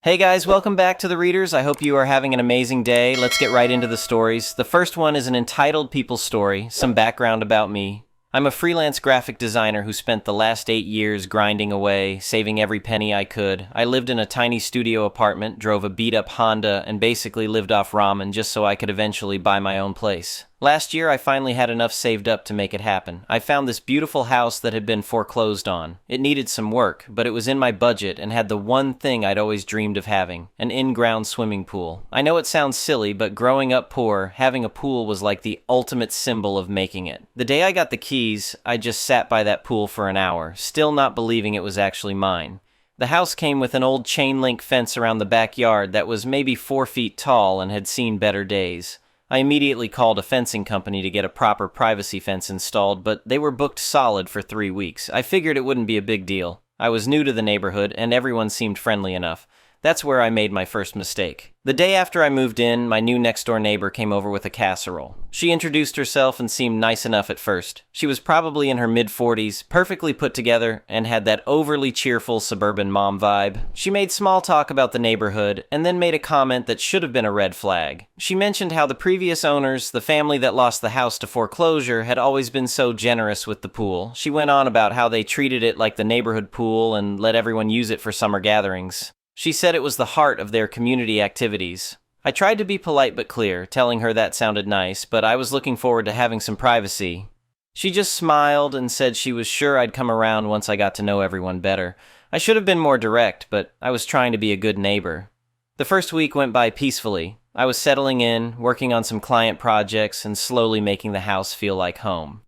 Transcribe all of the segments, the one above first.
Hey guys, welcome back to the Readers. I hope you are having an amazing day. Let's get right into the stories. The first one is an entitled people story, some background about me. I'm a freelance graphic designer who spent the last 8 years grinding away, saving every penny I could. I lived in a tiny studio apartment, drove a beat-up Honda, and basically lived off ramen just so I could eventually buy my own place. Last year, I finally had enough saved up to make it happen. I found this beautiful house that had been foreclosed on. It needed some work, but it was in my budget and had the one thing I'd always dreamed of having, an in-ground swimming pool. I know it sounds silly, but growing up poor, having a pool was like the ultimate symbol of making it. The day I got the keys, I just sat by that pool for an hour, still not believing it was actually mine. The house came with an old chain-link fence around the backyard that was maybe 4 feet tall and had seen better days. I immediately called a fencing company to get a proper privacy fence installed, but they were booked solid for 3 weeks. I figured it wouldn't be a big deal. I was new to the neighborhood, and everyone seemed friendly enough. That's where I made my first mistake. The day after I moved in, my new next-door neighbor came over with a casserole. She introduced herself and seemed nice enough at first. She was probably in her mid-40s, perfectly put together, and had that overly cheerful suburban mom vibe. She made small talk about the neighborhood, and then made a comment that should have been a red flag. She mentioned how the previous owners, the family that lost the house to foreclosure, had always been so generous with the pool. She went on about how they treated it like the neighborhood pool and let everyone use it for summer gatherings. She said it was the heart of their community activities. I tried to be polite but clear, telling her that sounded nice, but I was looking forward to having some privacy. She just smiled and said she was sure I'd come around once I got to know everyone better. I should have been more direct, but I was trying to be a good neighbor. The first week went by peacefully. I was settling in, working on some client projects, and slowly making the house feel like home.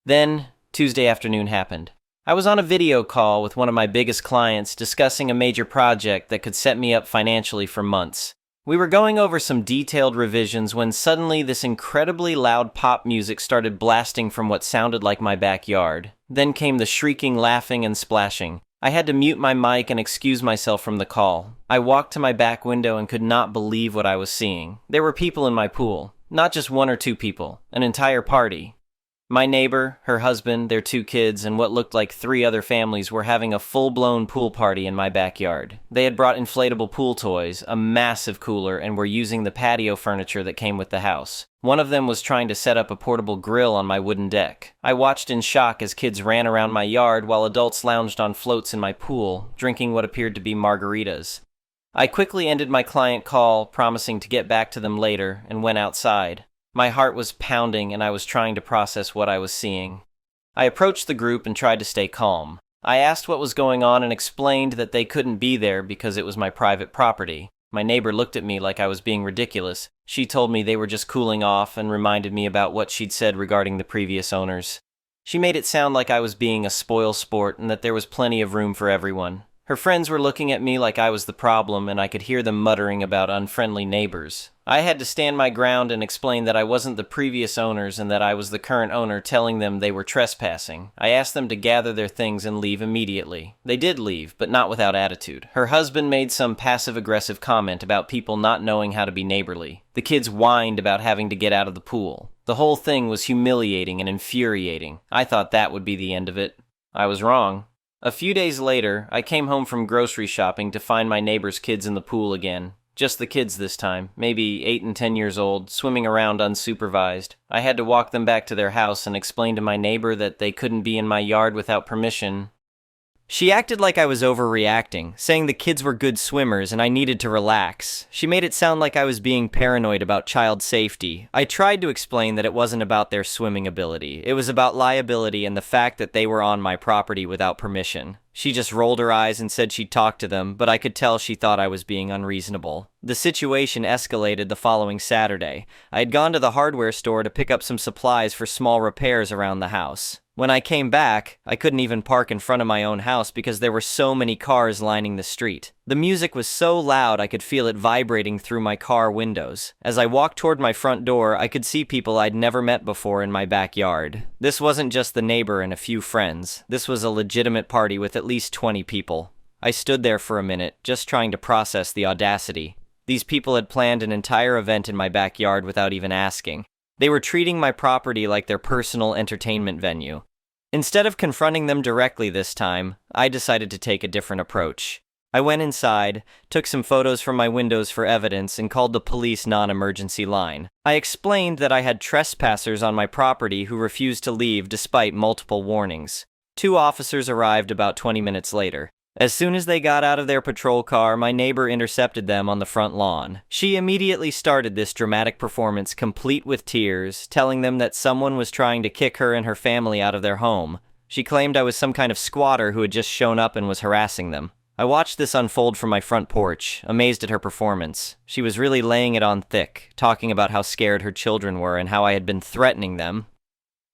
Then, Tuesday afternoon happened. I was on a video call with one of my biggest clients discussing a major project that could set me up financially for months. We were going over some detailed revisions when suddenly this incredibly loud pop music started blasting from what sounded like my backyard. Then came the shrieking, laughing, and splashing. I had to mute my mic and excuse myself from the call. I walked to my back window and could not believe what I was seeing. There were people in my pool. Not just 1 or 2 people. An entire party. My neighbor, her husband, their 2 kids, and what looked like 3 other families were having a full-blown pool party in my backyard. They had brought inflatable pool toys, a massive cooler, and were using the patio furniture that came with the house. One of them was trying to set up a portable grill on my wooden deck. I watched in shock as kids ran around my yard while adults lounged on floats in my pool, drinking what appeared to be margaritas. I quickly ended my client call, promising to get back to them later, and went outside. My heart was pounding and I was trying to process what I was seeing. I approached the group and tried to stay calm. I asked what was going on and explained that they couldn't be there because it was my private property. My neighbor looked at me like I was being ridiculous. She told me they were just cooling off and reminded me about what she'd said regarding the previous owners. She made it sound like I was being a spoil sport and that there was plenty of room for everyone. Her friends were looking at me like I was the problem, and I could hear them muttering about unfriendly neighbors. I had to stand my ground and explain that I wasn't the previous owners and that I was the current owner, telling them they were trespassing. I asked them to gather their things and leave immediately. They did leave, but not without attitude. Her husband made some passive-aggressive comment about people not knowing how to be neighborly. The kids whined about having to get out of the pool. The whole thing was humiliating and infuriating. I thought that would be the end of it. I was wrong. A few days later, I came home from grocery shopping to find my neighbor's kids in the pool again. Just the kids this time, maybe 8 and 10 years old, swimming around unsupervised. I had to walk them back to their house and explain to my neighbor that they couldn't be in my yard without permission. She acted like I was overreacting, saying the kids were good swimmers and I needed to relax. She made it sound like I was being paranoid about child safety. I tried to explain that it wasn't about their swimming ability. It was about liability and the fact that they were on my property without permission. She just rolled her eyes and said she'd talk to them, but I could tell she thought I was being unreasonable. The situation escalated the following Saturday. I had gone to the hardware store to pick up some supplies for small repairs around the house. When I came back, I couldn't even park in front of my own house because there were so many cars lining the street. The music was so loud I could feel it vibrating through my car windows. As I walked toward my front door, I could see people I'd never met before in my backyard. This wasn't just the neighbor and a few friends. This was a legitimate party with at least 20 people. I stood there for a minute, just trying to process the audacity. These people had planned an entire event in my backyard without even asking. They were treating my property like their personal entertainment venue. Instead of confronting them directly this time, I decided to take a different approach. I went inside, took some photos from my windows for evidence, and called the police non-emergency line. I explained that I had trespassers on my property who refused to leave despite multiple warnings. 2 officers arrived about 20 minutes later. As soon as they got out of their patrol car, my neighbor intercepted them on the front lawn. She immediately started this dramatic performance, complete with tears, telling them that someone was trying to kick her and her family out of their home. She claimed I was some kind of squatter who had just shown up and was harassing them. I watched this unfold from my front porch, amazed at her performance. She was really laying it on thick, talking about how scared her children were and how I had been threatening them.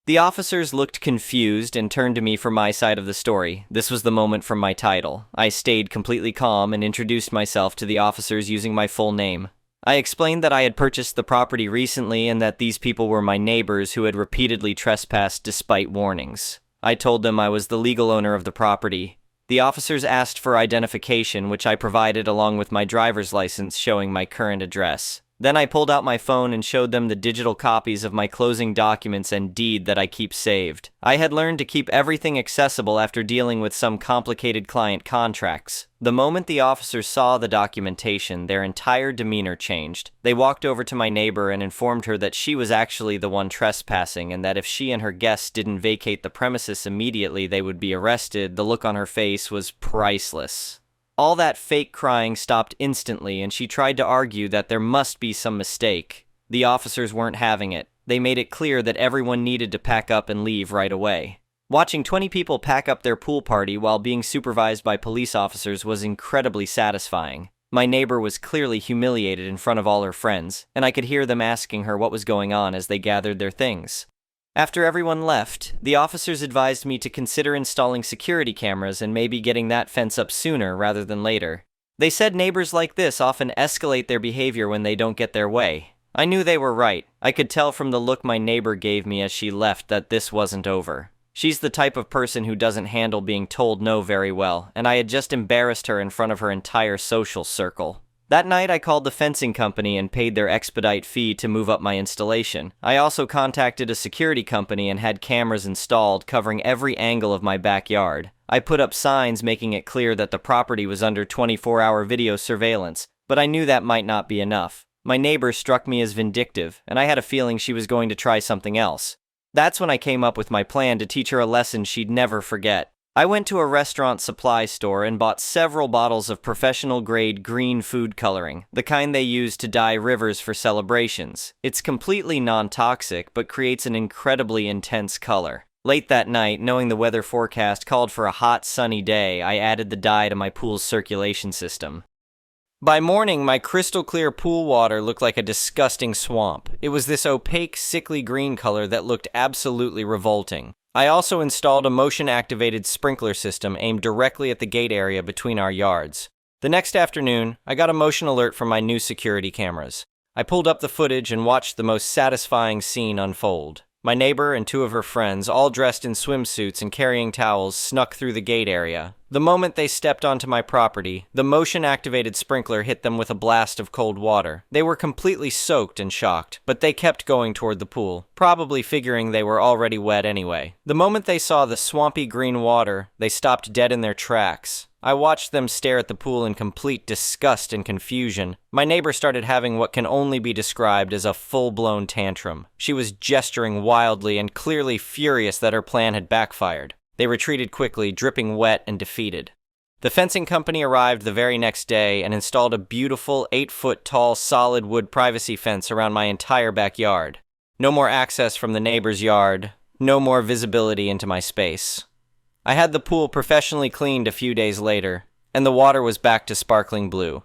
The officers looked confused and turned to me for my side of the story. This was the moment from my title. I stayed completely calm and introduced myself to the officers using my full name. I explained that I had purchased the property recently and that these people were my neighbors who had repeatedly trespassed despite warnings. I told them I was the legal owner of the property. The officers asked for identification, which I provided along with my driver's license showing my current address. Then I pulled out my phone and showed them the digital copies of my closing documents and deed that I keep saved. I had learned to keep everything accessible after dealing with some complicated client contracts. The moment the officers saw the documentation, their entire demeanor changed. They walked over to my neighbor and informed her that she was actually the one trespassing and that if she and her guests didn't vacate the premises immediately, they would be arrested. The look on her face was priceless. All that fake crying stopped instantly, and she tried to argue that there must be some mistake. The officers weren't having it. They made it clear that everyone needed to pack up and leave right away. Watching 20 people pack up their pool party while being supervised by police officers was incredibly satisfying. My neighbor was clearly humiliated in front of all her friends, and I could hear them asking her what was going on as they gathered their things. After everyone left, the officers advised me to consider installing security cameras and maybe getting that fence up sooner rather than later. They said neighbors like this often escalate their behavior when they don't get their way. I knew they were right. I could tell from the look my neighbor gave me as she left that this wasn't over. She's the type of person who doesn't handle being told no very well, and I had just embarrassed her in front of her entire social circle. That night, I called the fencing company and paid their expedite fee to move up my installation. I also contacted a security company and had cameras installed covering every angle of my backyard. I put up signs making it clear that the property was under 24-hour video surveillance, but I knew that might not be enough. My neighbor struck me as vindictive, and I had a feeling she was going to try something else. That's when I came up with my plan to teach her a lesson she'd never forget. I went to a restaurant supply store and bought several bottles of professional-grade green food coloring, the kind they use to dye rivers for celebrations. It's completely non-toxic, but creates an incredibly intense color. Late that night, knowing the weather forecast called for a hot, sunny day, I added the dye to my pool's circulation system. By morning, my crystal-clear pool water looked like a disgusting swamp. It was this opaque, sickly green color that looked absolutely revolting. I also installed a motion-activated sprinkler system aimed directly at the gate area between our yards. The next afternoon, I got a motion alert from my new security cameras. I pulled up the footage and watched the most satisfying scene unfold. My neighbor and 2 of her friends, all dressed in swimsuits and carrying towels, snuck through the gate area. The moment they stepped onto my property, the motion-activated sprinkler hit them with a blast of cold water. They were completely soaked and shocked, but they kept going toward the pool, probably figuring they were already wet anyway. The moment they saw the swampy green water, they stopped dead in their tracks. I watched them stare at the pool in complete disgust and confusion. My neighbor started having what can only be described as a full-blown tantrum. She was gesturing wildly and clearly furious that her plan had backfired. They retreated quickly, dripping wet and defeated. The fencing company arrived the very next day and installed a beautiful 8-foot-tall solid wood privacy fence around my entire backyard. No more access from the neighbor's yard, no more visibility into my space. I had the pool professionally cleaned a few days later, and the water was back to sparkling blue.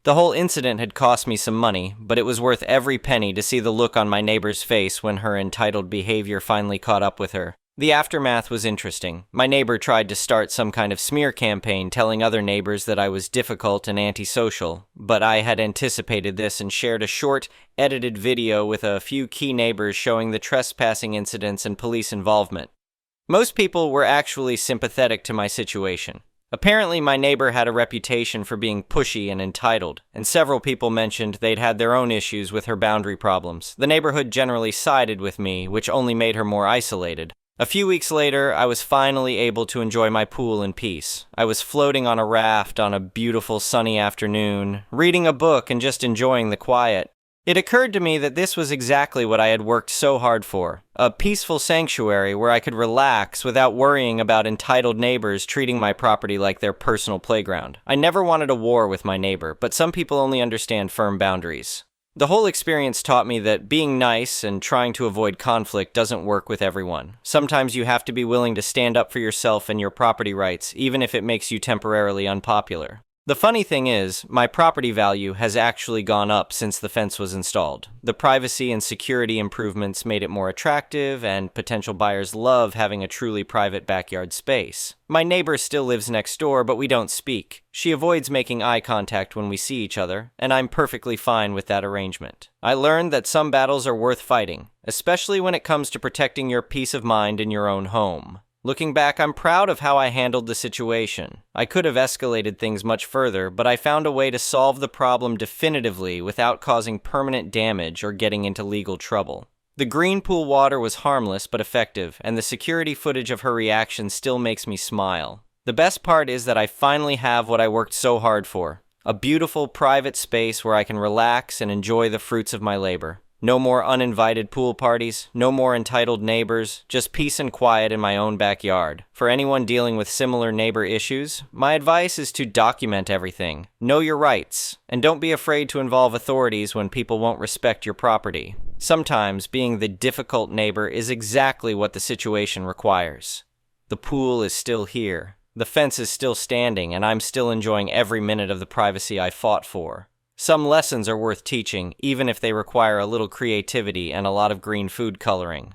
The whole incident had cost me some money, but it was worth every penny to see the look on my neighbor's face when her entitled behavior finally caught up with her. The aftermath was interesting. My neighbor tried to start some kind of smear campaign telling other neighbors that I was difficult and antisocial, but I had anticipated this and shared a short, edited video with a few key neighbors showing the trespassing incidents and police involvement. Most people were actually sympathetic to my situation. Apparently, my neighbor had a reputation for being pushy and entitled, and several people mentioned they'd had their own issues with her boundary problems. The neighborhood generally sided with me, which only made her more isolated. A few weeks later, I was finally able to enjoy my pool in peace. I was floating on a raft on a beautiful sunny afternoon, reading a book and just enjoying the quiet. It occurred to me that this was exactly what I had worked so hard for, a peaceful sanctuary where I could relax without worrying about entitled neighbors treating my property like their personal playground. I never wanted a war with my neighbor, but some people only understand firm boundaries. The whole experience taught me that being nice and trying to avoid conflict doesn't work with everyone. Sometimes you have to be willing to stand up for yourself and your property rights, even if it makes you temporarily unpopular. The funny thing is, my property value has actually gone up since the fence was installed. The privacy and security improvements made it more attractive, and potential buyers love having a truly private backyard space. My neighbor still lives next door, but we don't speak. She avoids making eye contact when we see each other, and I'm perfectly fine with that arrangement. I learned that some battles are worth fighting, especially when it comes to protecting your peace of mind in your own home. Looking back, I'm proud of how I handled the situation. I could have escalated things much further, but I found a way to solve the problem definitively without causing permanent damage or getting into legal trouble. The green pool water was harmless but effective, and the security footage of her reaction still makes me smile. The best part is that I finally have what I worked so hard for, a beautiful private space where I can relax and enjoy the fruits of my labor. No more uninvited pool parties, no more entitled neighbors, just peace and quiet in my own backyard. For anyone dealing with similar neighbor issues, my advice is to document everything. Know your rights, and don't be afraid to involve authorities when people won't respect your property. Sometimes being the difficult neighbor is exactly what the situation requires. The pool is still here. The fence is still standing, and I'm still enjoying every minute of the privacy I fought for. Some lessons are worth teaching, even if they require a little creativity and a lot of green food coloring.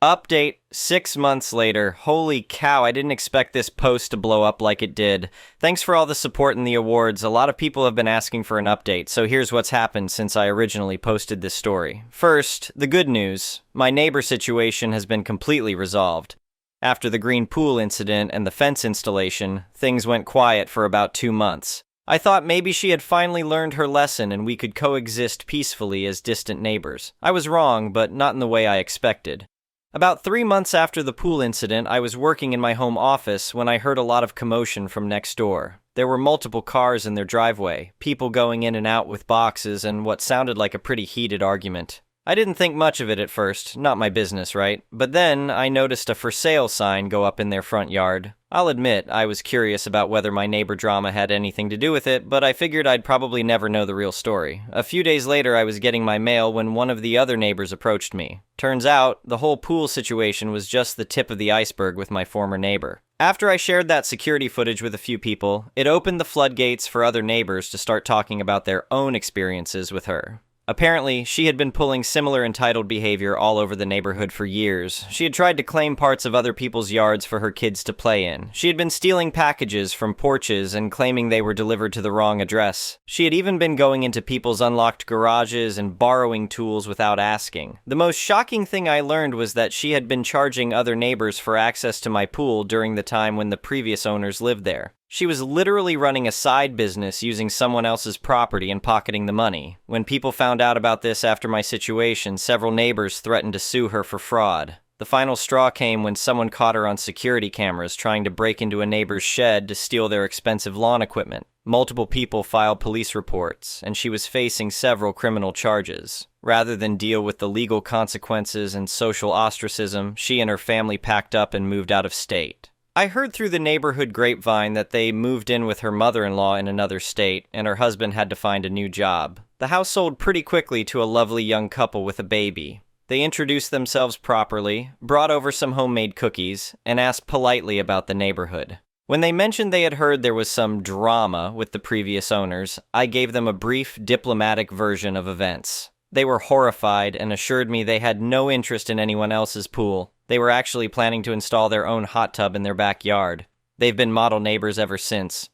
Update 6 months later. Holy cow, I didn't expect this post to blow up like it did. Thanks for all the support and the awards. A lot of people have been asking for an update, so here's what's happened since I originally posted this story. First, the good news. My neighbor situation has been completely resolved. After the green pool incident and the fence installation, things went quiet for about 2 months. I thought maybe she had finally learned her lesson and we could coexist peacefully as distant neighbors. I was wrong, but not in the way I expected. About 3 months after the pool incident, I was working in my home office when I heard a lot of commotion from next door. There were multiple cars in their driveway, people going in and out with boxes, and what sounded like a pretty heated argument. I didn't think much of it at first, not my business, right? But then I noticed a for sale sign go up in their front yard. I'll admit, I was curious about whether my neighbor drama had anything to do with it, but I figured I'd probably never know the real story. A few days later, I was getting my mail when one of the other neighbors approached me. Turns out, the whole pool situation was just the tip of the iceberg with my former neighbor. After I shared that security footage with a few people, it opened the floodgates for other neighbors to start talking about their own experiences with her. Apparently, she had been pulling similar entitled behavior all over the neighborhood for years. She had tried to claim parts of other people's yards for her kids to play in. She had been stealing packages from porches and claiming they were delivered to the wrong address. She had even been going into people's unlocked garages and borrowing tools without asking. The most shocking thing I learned was that she had been charging other neighbors for access to my pool during the time when the previous owners lived there. She was literally running a side business using someone else's property and pocketing the money. When people found out about this after my situation, several neighbors threatened to sue her for fraud. The final straw came when someone caught her on security cameras trying to break into a neighbor's shed to steal their expensive lawn equipment. Multiple people filed police reports, and she was facing several criminal charges. Rather than deal with the legal consequences and social ostracism, she and her family packed up and moved out of state. I heard through the neighborhood grapevine that they moved in with her mother-in-law in another state, and her husband had to find a new job. The house sold pretty quickly to a lovely young couple with a baby. They introduced themselves properly, brought over some homemade cookies, and asked politely about the neighborhood. When they mentioned they had heard there was some drama with the previous owners, I gave them a brief, diplomatic version of events. They were horrified and assured me they had no interest in anyone else's pool. They were actually planning to install their own hot tub in their backyard. They've been model neighbors ever since.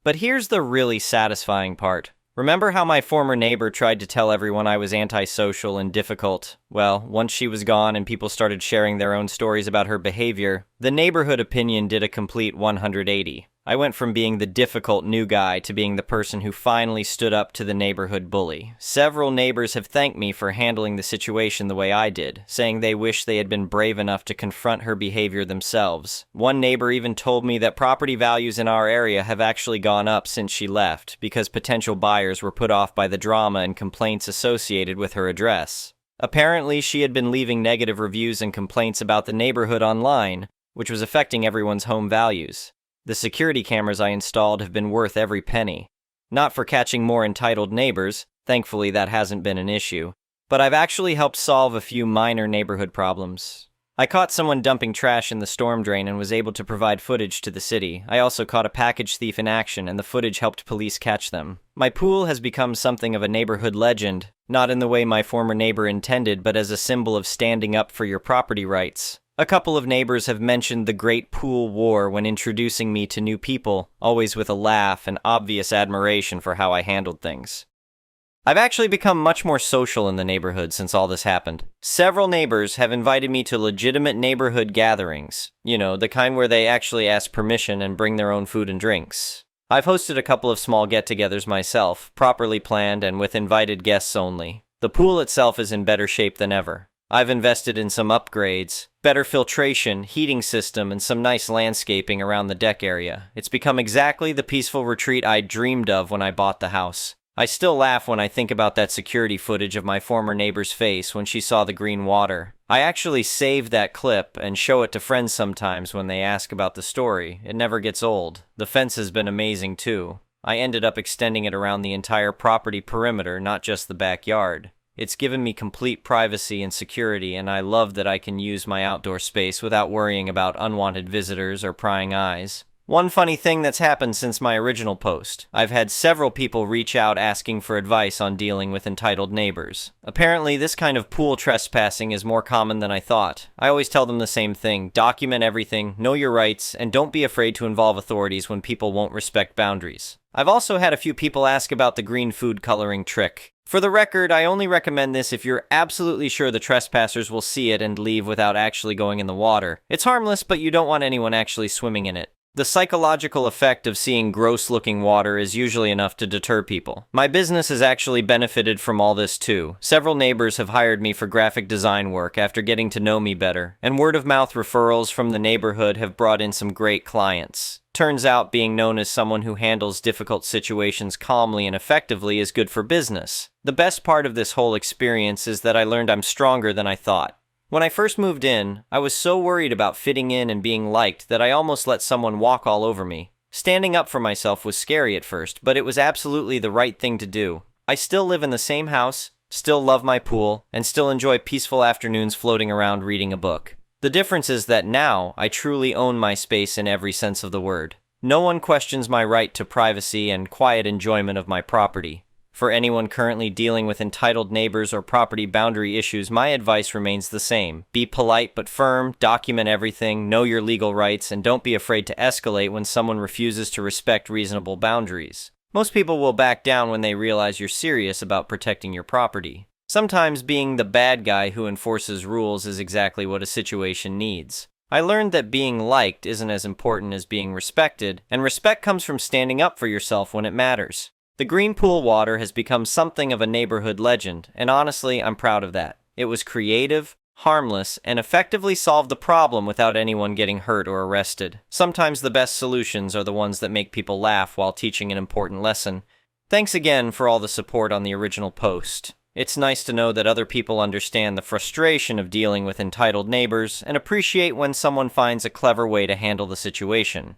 But here's the really satisfying part. Remember how my former neighbor tried to tell everyone I was antisocial and difficult? Well, once she was gone and people started sharing their own stories about her behavior, the neighborhood opinion did a complete 180. I went from being the difficult new guy to being the person who finally stood up to the neighborhood bully. Several neighbors have thanked me for handling the situation the way I did, saying they wish they had been brave enough to confront her behavior themselves. One neighbor even told me that property values in our area have actually gone up since she left, because potential buyers were put off by the drama and complaints associated with her address. Apparently, she had been leaving negative reviews and complaints about the neighborhood online, which was affecting everyone's home values. The security cameras I installed have been worth every penny. Not for catching more entitled neighbors, thankfully that hasn't been an issue, but I've actually helped solve a few minor neighborhood problems. I caught someone dumping trash in the storm drain and was able to provide footage to the city. I also caught a package thief in action, and the footage helped police catch them. My pool has become something of a neighborhood legend, not in the way my former neighbor intended, but as a symbol of standing up for your property rights. A couple of neighbors have mentioned the Great Pool War when introducing me to new people, always with a laugh and obvious admiration for how I handled things. I've actually become much more social in the neighborhood since all this happened. Several neighbors have invited me to legitimate neighborhood gatherings. You know, the kind where they actually ask permission and bring their own food and drinks. I've hosted a couple of small get-togethers myself, properly planned and with invited guests only. The pool itself is in better shape than ever. I've invested in some upgrades, better filtration, heating system, and some nice landscaping around the deck area. It's become exactly the peaceful retreat I dreamed of when I bought the house. I still laugh when I think about that security footage of my former neighbor's face when she saw the green water. I actually save that clip and show it to friends sometimes when they ask about the story. It never gets old. The fence has been amazing too. I ended up extending it around the entire property perimeter, not just the backyard. It's given me complete privacy and security, and I love that I can use my outdoor space without worrying about unwanted visitors or prying eyes. One funny thing that's happened since my original post. I've had several people reach out asking for advice on dealing with entitled neighbors. Apparently, this kind of pool trespassing is more common than I thought. I always tell them the same thing: document everything, know your rights, and don't be afraid to involve authorities when people won't respect boundaries. I've also had a few people ask about the green food coloring trick. For the record, I only recommend this if you're absolutely sure the trespassers will see it and leave without actually going in the water. It's harmless, but you don't want anyone actually swimming in it. The psychological effect of seeing gross-looking water is usually enough to deter people. My business has actually benefited from all this too. Several neighbors have hired me for graphic design work after getting to know me better, and word-of-mouth referrals from the neighborhood have brought in some great clients. Turns out being known as someone who handles difficult situations calmly and effectively is good for business. The best part of this whole experience is that I learned I'm stronger than I thought. When I first moved in, I was so worried about fitting in and being liked that I almost let someone walk all over me. Standing up for myself was scary at first, but it was absolutely the right thing to do. I still live in the same house, still love my pool, and still enjoy peaceful afternoons floating around reading a book. The difference is that now I truly own my space in every sense of the word. No one questions my right to privacy and quiet enjoyment of my property. For anyone currently dealing with entitled neighbors or property boundary issues, my advice remains the same. Be polite but firm, document everything, know your legal rights, and don't be afraid to escalate when someone refuses to respect reasonable boundaries. Most people will back down when they realize you're serious about protecting your property. Sometimes being the bad guy who enforces rules is exactly what a situation needs. I learned that being liked isn't as important as being respected, and respect comes from standing up for yourself when it matters. The green pool water has become something of a neighborhood legend, and honestly, I'm proud of that. It was creative, harmless, and effectively solved the problem without anyone getting hurt or arrested. Sometimes the best solutions are the ones that make people laugh while teaching an important lesson. Thanks again for all the support on the original post. It's nice to know that other people understand the frustration of dealing with entitled neighbors and appreciate when someone finds a clever way to handle the situation.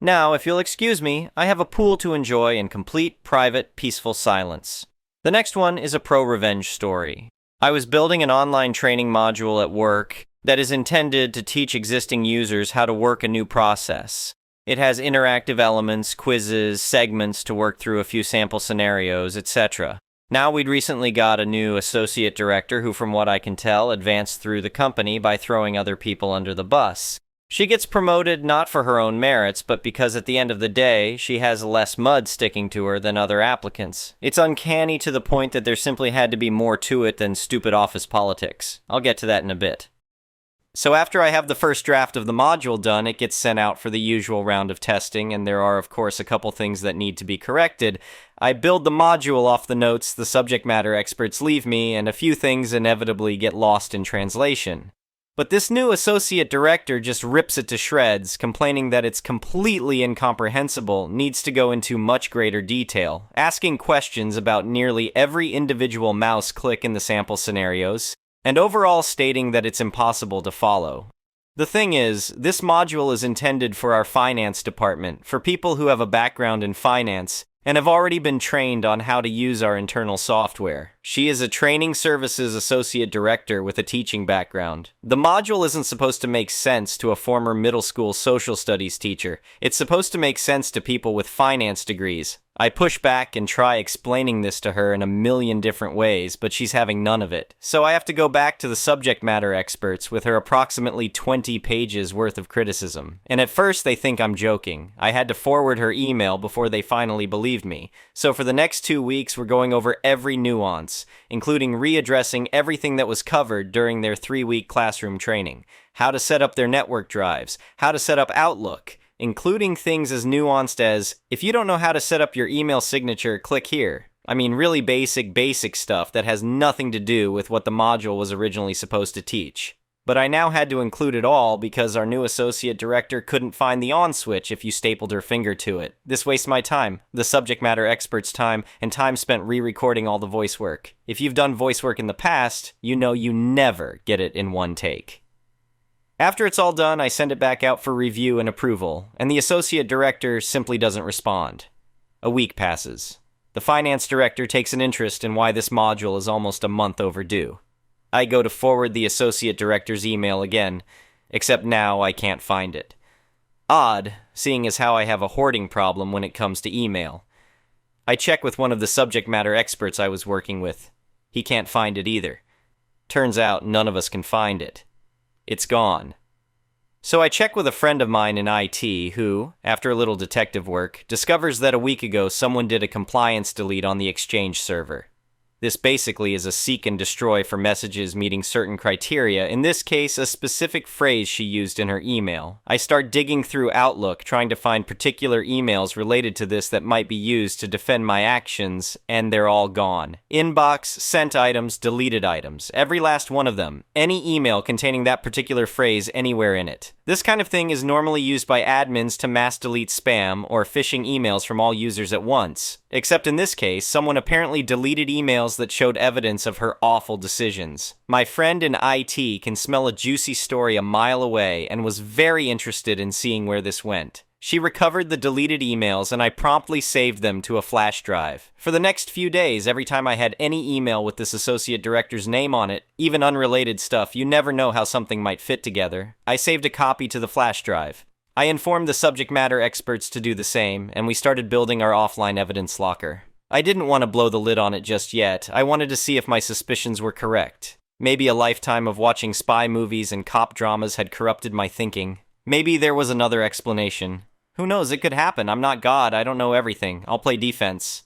Now, if you'll excuse me, I have a pool to enjoy in complete, private, peaceful silence. The next one is a pro-revenge story. I was building an online training module at work that is intended to teach existing users how to work a new process. It has interactive elements, quizzes, segments to work through a few sample scenarios, etc. Now we'd recently got a new associate director who, from what I can tell, advanced through the company by throwing other people under the bus. She gets promoted not for her own merits, but because at the end of the day, she has less mud sticking to her than other applicants. It's uncanny to the point that there simply had to be more to it than stupid office politics. I'll get to that in a bit. So after I have the first draft of the module done, it gets sent out for the usual round of testing, and there are, of course, a couple things that need to be corrected. I build the module off the notes the subject matter experts leave me, and a few things inevitably get lost in translation. But this new associate director just rips it to shreds, complaining that it's completely incomprehensible, needs to go into much greater detail, asking questions about nearly every individual mouse click in the sample scenarios, and overall stating that it's impossible to follow. The thing is, this module is intended for our finance department, for people who have a background in finance, and have already been trained on how to use our internal software. She is a training services associate director with a teaching background. The module isn't supposed to make sense to a former middle school social studies teacher. It's supposed to make sense to people with finance degrees. I push back and try explaining this to her in a million different ways, but she's having none of it. So I have to go back to the subject matter experts with her approximately 20 pages worth of criticism. And at first they think I'm joking. I had to forward her email before they finally believed me. So for the next 2 weeks we're going over every nuance, including readdressing everything that was covered during their 3-week classroom training. How to set up their network drives, how to set up Outlook, including things as nuanced as, if you don't know how to set up your email signature, click here. I mean, really basic stuff that has nothing to do with what the module was originally supposed to teach. But I now had to include it all because our new associate director couldn't find the on switch if you stapled her finger to it. This wastes my time, the subject matter expert's time, and time spent re-recording all the voice work. If you've done voice work in the past, you know you never get it in one take. After it's all done, I send it back out for review and approval, and the associate director simply doesn't respond. A week passes. The finance director takes an interest in why this module is almost a month overdue. I go to forward the associate director's email again, except now I can't find it. Odd, seeing as how I have a hoarding problem when it comes to email. I check with one of the subject matter experts I was working with. He can't find it either. Turns out none of us can find it. It's gone. So I check with a friend of mine in IT who, after a little detective work, discovers that a week ago someone did a compliance delete on the Exchange server. This basically is a seek and destroy for messages meeting certain criteria, in this case a specific phrase she used in her email. I start digging through Outlook trying to find particular emails related to this that might be used to defend my actions, and they're all gone. Inbox, sent items, deleted items, every last one of them. Any email containing that particular phrase anywhere in it. This kind of thing is normally used by admins to mass delete spam or phishing emails from all users at once. Except in this case, someone apparently deleted emails that showed evidence of her awful decisions. My friend in IT can smell a juicy story a mile away and was very interested in seeing where this went. She recovered the deleted emails and I promptly saved them to a flash drive. For the next few days, every time I had any email with this associate director's name on it, even unrelated stuff, you never know how something might fit together, I saved a copy to the flash drive. I informed the subject matter experts to do the same, and we started building our offline evidence locker. I didn't want to blow the lid on it just yet. I wanted to see if my suspicions were correct. Maybe a lifetime of watching spy movies and cop dramas had corrupted my thinking. Maybe there was another explanation. Who knows, it could happen. I'm not God, I don't know everything. I'll play defense.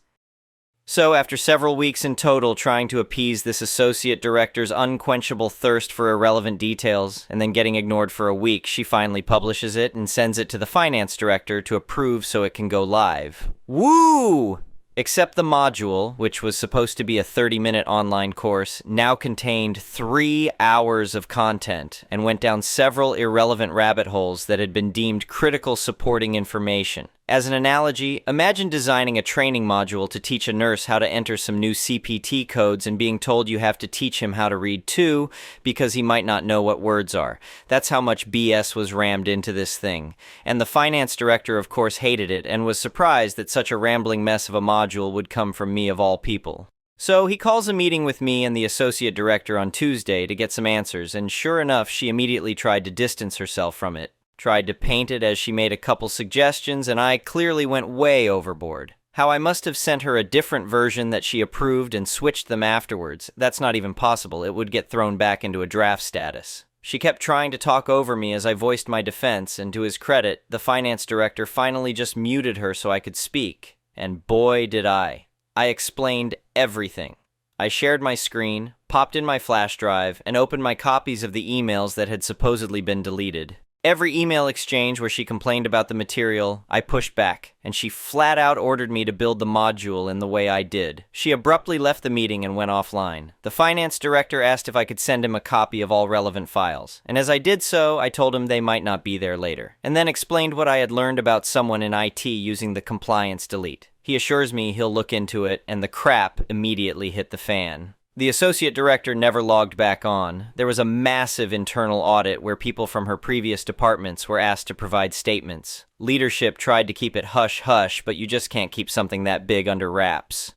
So, after several weeks in total trying to appease this associate director's unquenchable thirst for irrelevant details, and then getting ignored for a week, she finally publishes it and sends it to the finance director to approve so it can go live. Woo! Except the module, which was supposed to be a 30-minute online course, now contained 3 hours of content and went down several irrelevant rabbit holes that had been deemed critical supporting information. As an analogy, imagine designing a training module to teach a nurse how to enter some new CPT codes and being told you have to teach him how to read too because he might not know what words are. That's how much BS was rammed into this thing. And the finance director, of course, hated it and was surprised that such a rambling mess of a module would come from me of all people. So he calls a meeting with me and the associate director on Tuesday to get some answers, and sure enough, she immediately tried to distance herself from it. Tried to paint it as she made a couple suggestions, and I clearly went way overboard. How I must have sent her a different version that she approved and switched them afterwards. That's not even possible. It would get thrown back into a draft status. She kept trying to talk over me as I voiced my defense, and to his credit, the finance director finally just muted her so I could speak. And boy, did I. I explained everything. I shared my screen, popped in my flash drive, and opened my copies of the emails that had supposedly been deleted. Every email exchange where she complained about the material, I pushed back, and she flat out ordered me to build the module in the way I did. She abruptly left the meeting and went offline. The finance director asked if I could send him a copy of all relevant files, and as I did so, I told him they might not be there later, and then explained what I had learned about someone in IT using the compliance delete. He assures me he'll look into it, and the crap immediately hit the fan. The associate director never logged back on. There was a massive internal audit where people from her previous departments were asked to provide statements. Leadership tried to keep it hush-hush, but you just can't keep something that big under wraps.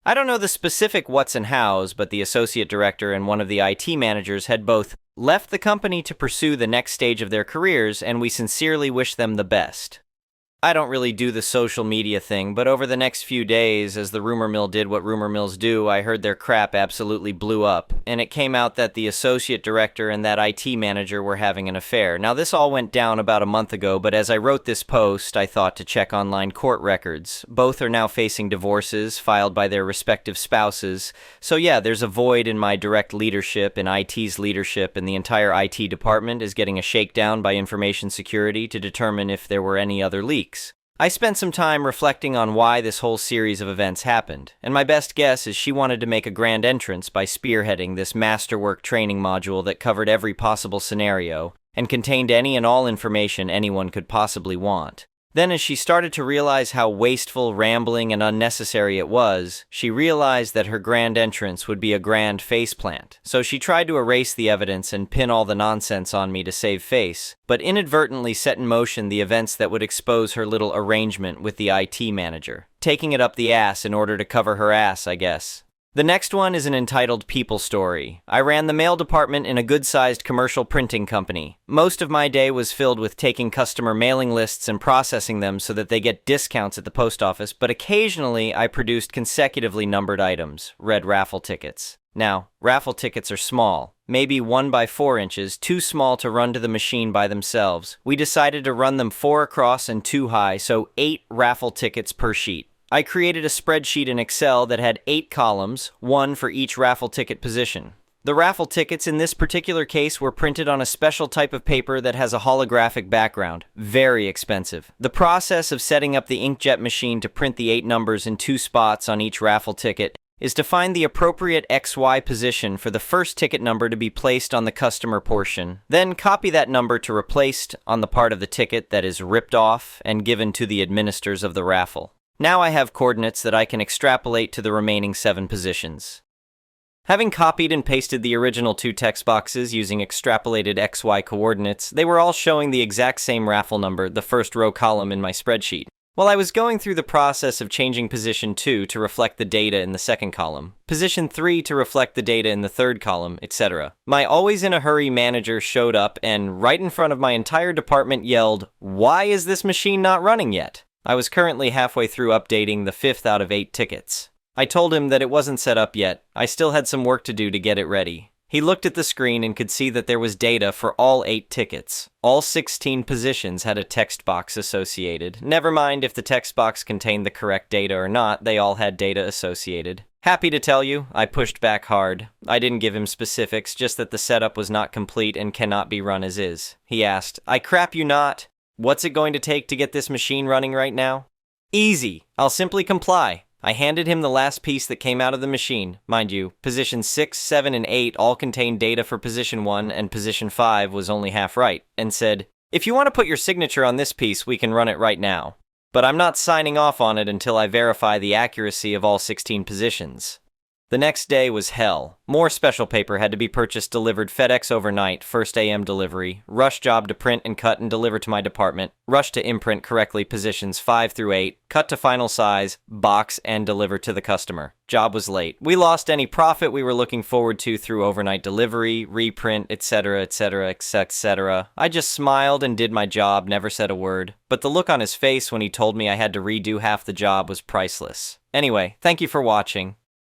I don't know the specific what's and hows, but the associate director and one of the IT managers had both left the company to pursue the next stage of their careers, and we sincerely wish them the best. I don't really do the social media thing, but over the next few days, as the rumor mill did what rumor mills do, I heard their crap absolutely blew up, and it came out that the associate director and that IT manager were having an affair. Now, this all went down about a month ago, but as I wrote this post, I thought to check online court records. Both are now facing divorces filed by their respective spouses, so yeah, there's a void in my direct leadership, in IT's leadership, and the entire IT department is getting a shakedown by information security to determine if there were any other leaks. I spent some time reflecting on why this whole series of events happened, and my best guess is she wanted to make a grand entrance by spearheading this masterwork training module that covered every possible scenario and contained any and all information anyone could possibly want. Then, as she started to realize how wasteful, rambling, and unnecessary it was, she realized that her grand entrance would be a grand faceplant. So she tried to erase the evidence and pin all the nonsense on me to save face, but inadvertently set in motion the events that would expose her little arrangement with the IT manager. Taking it up the ass in order to cover her ass, I guess. The next one is an entitled people story. I ran the mail department in a good-sized commercial printing company. Most of my day was filled with taking customer mailing lists and processing them so that they get discounts at the post office, but occasionally I produced consecutively numbered items, red raffle tickets. Now, raffle tickets are small, maybe 1 by 4 inches, too small to run to the machine by themselves. We decided to run them 4 across and 2 high, so 8 raffle tickets per sheet. I created a spreadsheet in Excel that had 8 columns, 1 for each raffle ticket position. The raffle tickets in this particular case were printed on a special type of paper that has a holographic background. Very expensive. The process of setting up the inkjet machine to print the 8 numbers in 2 spots on each raffle ticket is to find the appropriate XY position for the first ticket number to be placed on the customer portion, then copy that number to replaced on the part of the ticket that is ripped off and given to the administrators of the raffle. Now I have coordinates that I can extrapolate to the remaining 7 positions. Having copied and pasted the original 2 text boxes using extrapolated XY coordinates, they were all showing the exact same raffle number, the first row column in my spreadsheet. While I was going through the process of changing position 2 to reflect the data in the second column, position 3 to reflect the data in the third column, etc., my always-in-a-hurry manager showed up and, right in front of my entire department, yelled, "Why is this machine not running yet?" I was currently halfway through updating the 5th out of 8 tickets. I told him that it wasn't set up yet. I still had some work to do to get it ready. He looked at the screen and could see that there was data for all 8 tickets. All 16 positions had a text box associated. Never mind if the text box contained the correct data or not, they all had data associated. Happy to tell you, I pushed back hard. I didn't give him specifics, just that the setup was not complete and cannot be run as is. He asked, "I crap you not. What's it going to take to get this machine running right now?" "Easy. I'll simply comply." I handed him the last piece that came out of the machine. Mind you, positions 6, 7, and 8 all contained data for position 1, and position 5 was only half right, and said, "If you want to put your signature on this piece, we can run it right now. But I'm not signing off on it until I verify the accuracy of all 16 positions." The next day was hell. More special paper had to be purchased, delivered FedEx overnight, first AM delivery, rush job to print and cut and deliver to my department, rush to imprint correctly positions 5 through 8, cut to final size, box, and deliver to the customer. Job was late. We lost any profit we were looking forward to through overnight delivery, reprint, etc., etc., etc. I just smiled and did my job, never said a word. But the look on his face when he told me I had to redo half the job was priceless. Anyway, thank you for watching.